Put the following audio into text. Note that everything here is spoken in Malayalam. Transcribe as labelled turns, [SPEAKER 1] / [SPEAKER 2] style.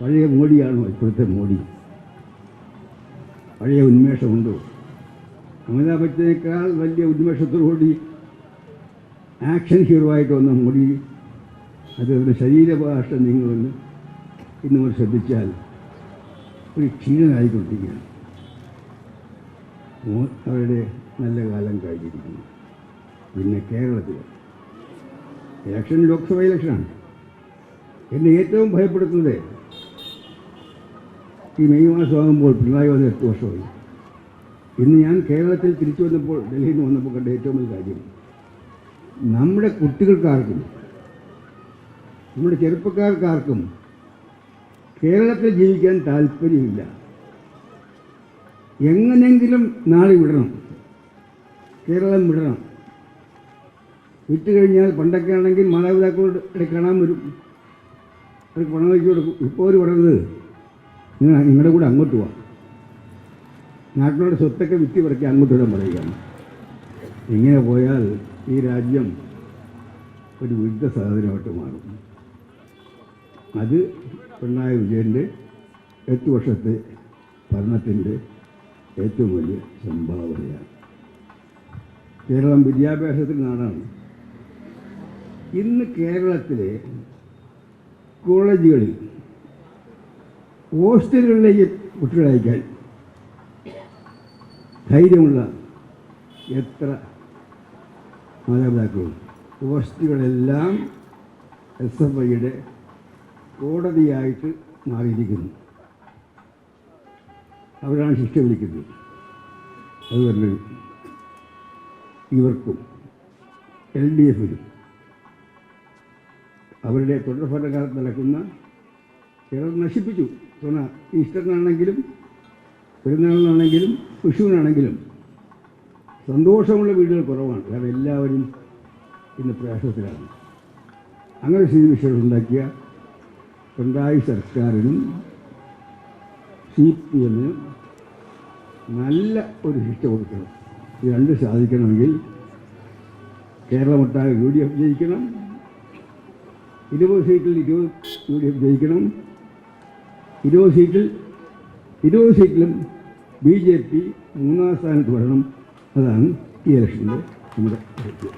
[SPEAKER 1] പഴയ മോഡിയാണോ ഇപ്പോഴത്തെ മോഡി? പഴയ ഉന്മേഷമുണ്ടോ? അമിതാഭ് ബച്ചനേക്കാൾ വലിയ ഉന്മേഷത്തോടുകൂടി ആക്ഷൻ ഹീറോ ആയിട്ട് വന്ന മോഡി അദ്ദേഹത്തിൻ്റെ ശരീരഭാഷ നിങ്ങളൊന്ന് ഇന്ന് ശ്രദ്ധിച്ചാൽ ഒരു ക്ഷീണനായിക്കൊണ്ടിരിക്കുകയാണ്. അവരുടെ നല്ല കാലം കഴിഞ്ഞിരിക്കുന്നു. പിന്നെ കേരളത്തിൽ ഇലക്ഷൻ ലോക്സഭ ഇലക്ഷനാണ്. എന്നെ ഏറ്റവും ഭയപ്പെടുത്തുന്നത് ഈ മെയ് മാസമാകുമ്പോൾ പിണറായി വന്ന് 8 വർഷമായി. ഇന്ന് ഞാൻ കേരളത്തിൽ തിരിച്ചു വന്നപ്പോൾ, ഡൽഹിയിൽ നിന്ന് വന്നപ്പോൾ കണ്ട ഏറ്റവും വലിയ കാര്യം, നമ്മുടെ കുട്ടികൾക്കാർക്കും നമ്മുടെ ചെറുപ്പക്കാർക്കാർക്കും കേരളത്തിൽ ജീവിക്കാൻ താല്പര്യമില്ല. എങ്ങനെങ്കിലും നാളെ വിടണം, കേരളം വിടണം. വിറ്റുകഴിഞ്ഞാൽ പണ്ടൊക്കെ ആണെങ്കിൽ മാതാപിതാക്കളോട് കാണാൻ വരും, അത് പണം വെച്ച് കൊടുക്കും. ഇപ്പോൾ അവർ പറയുന്നത് നിങ്ങളുടെ കൂടെ അങ്ങോട്ട് പോവാം, നാട്ടിലുള്ള സ്വത്തൊക്കെ വിറ്റ് പറക്കി അങ്ങോട്ട് വരാൻ പറയുകയാണ്. ഇങ്ങനെ പോയാൽ ഈ രാജ്യം ഒരു വിരുദ്ധ സാധനമായിട്ട് മാറും. അത് പിണറായി വിജയൻ്റെ 8 വർഷത്തെ ഭരണത്തിൻ്റെ ഏറ്റവും വലിയ സംഭാവനയാണ്. കേരളം വിദ്യാഭ്യാസത്തിൻ്റെ നാടാണ്. ഇന്ന് കേരളത്തിലെ കോളേജുകളിൽ ഹോസ്റ്റലുകളിലേക്ക് കുട്ടികളെ അയക്കാൻ ധൈര്യമുള്ള എത്ര മാതാപിതാക്കളും. ഹോസ്റ്റലുകളെല്ലാം SFIയുടെ കോടതിയായിട്ട് മാറിയിരിക്കുന്നു. അവരാണ് ശിക്ഷ വിധിക്കുന്നത്. അതുപോലെ ഇവർക്കും LDFിനും അവരുടെ തുടർഭരണകാലത്ത് നടക്കുന്ന കേരളം നശിപ്പിച്ചു. ഈസ്റ്ററിനാണെങ്കിലും പെരുന്നാളിനാണെങ്കിലും വിഷുവിനാണെങ്കിലും സന്തോഷമുള്ള വീടുകൾ കുറവാണ്. കാരണം എല്ലാവരും ഇന്ന് പ്രയാസത്തിലാണ്. അങ്ങനെ സ്ഥിതിവിശേഷം ഉണ്ടാക്കിയ പിണറായി സർക്കാരിനും CPMനും നല്ല ഒരു ശിക്ഷ കൊടുക്കണം. ഇത് രണ്ട് സാധിക്കണമെങ്കിൽ കേരളമൊട്ടാകെ UDF ജയിക്കണം, 20 സീറ്റിൽ UDF ജയിക്കണം, 20 സീറ്റിലും BJP 3ാം സ്ഥാനത്ത് വരണം. അതാണ് ഈ ഇലക്ഷൻ്റെ നമ്മുടെ ലക്ഷ്യം.